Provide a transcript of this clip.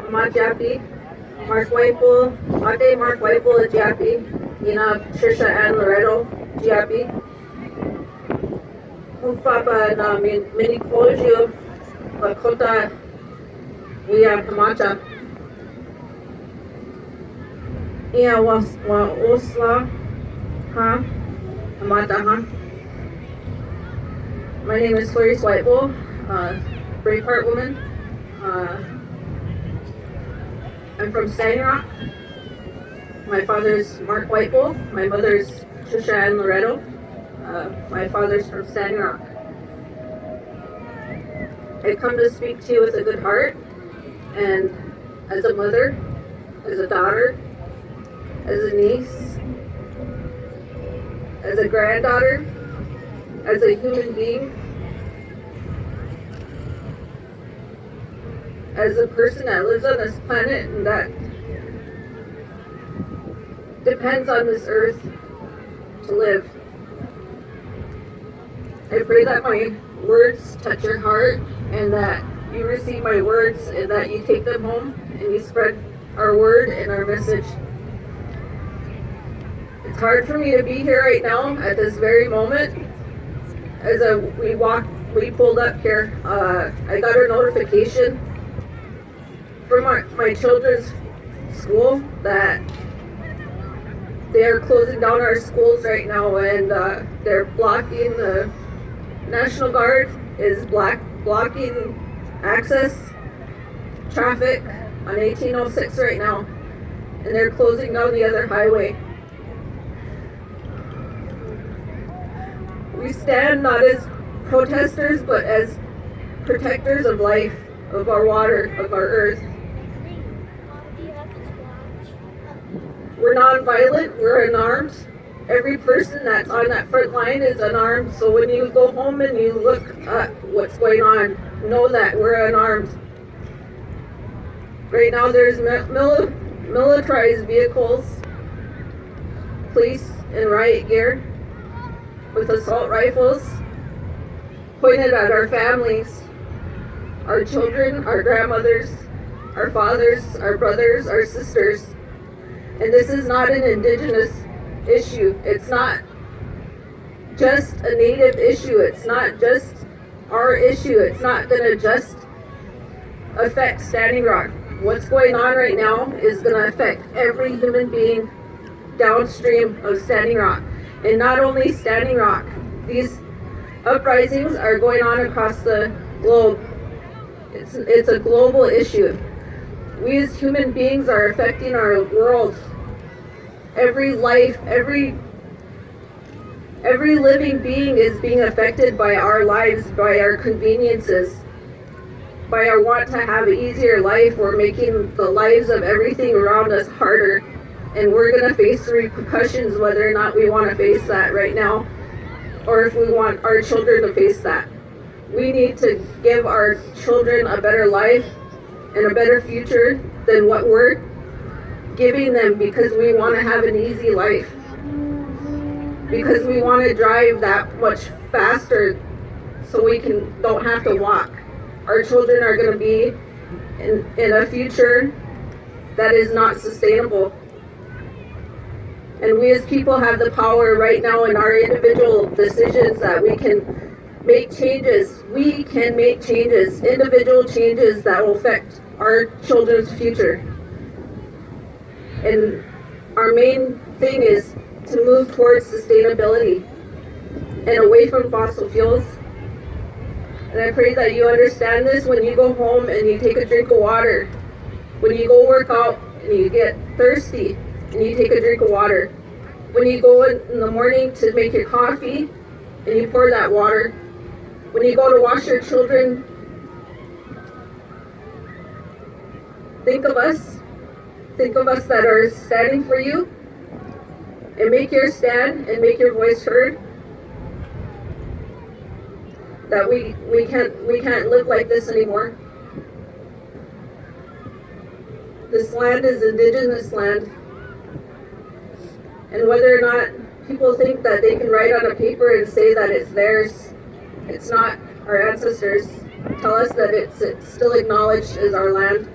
Ama Japi, Mark Waipo, Ate Mark Waipo Japi, Ina Trisha Ann Loretto Japi, Papa na Mini Kojo, Lakota, Wia Pamata, Ia Osla, Ha, Amata, Ha. My name is Clarice Whitebowl, Braveheart woman. I'm from Standing Rock. My father's Mark Whitebowl. My mother's Trisha Ann Loretto. My father's from Standing Rock. I come to speak to you with a good heart, and as a mother, as a daughter, as a niece, as a granddaughter, as a human being, as a person that lives on this planet and that depends on this earth to live. I pray that my words touch your heart and that you receive my words and that you take them home and you spread our word and our message. It's hard for me to be here right now at this very moment. As we pulled up here, I got a notification from my children's school that they are closing down our schools right now, and they're blocking the National Guard is blocking access traffic on 1806 right now, and they're closing down the other highway. We stand not as protesters, but as protectors of life, of our water, of our earth. We're non-violent, we're unarmed. Every person that's on that front line is unarmed, so when you go home and you look at what's going on, know that we're unarmed. Right now there's militarized vehicles, police in riot gear, with assault rifles, pointed at our families, our children, our grandmothers, our fathers, our brothers, our sisters. And this is not an indigenous issue. It's not just a native issue. It's not just our issue. It's not going to just affect Standing Rock. What's going on right now is going to affect every human being downstream of Standing Rock. And not only Standing Rock, these uprisings are going on across the globe. It's a global issue. We as human beings are affecting our world. Every life, every living being is being affected by our lives, by our conveniences, by our want to have an easier life. We're making the lives of everything around us harder, and we're going to face the repercussions whether or not we want to face that right now, or if we want our children to face that. We need to give our children a better life and a better future than what we're giving them, because we want to have an easy life, because we want to drive that much faster so we don't have to walk. Our children are going to be in a future that is not sustainable. And we as people have the power right now in our individual decisions that we can make changes. We can make changes, individual changes that will affect our children's future. And our main thing is to move towards sustainability and away from fossil fuels. And I pray that you understand this when you go home and you take a drink of water. When you go work out and you get thirsty and you take a drink of water. When you go in the morning to make your coffee and you pour that water. When you go to wash your children, think of us. Think of us that are standing for you, and make your stand and make your voice heard. That we can't live like this anymore. This land is indigenous land, and whether or not people think that they can write on a paper and say that it's theirs, it's not. Our ancestors tell us that it's still acknowledged as our land.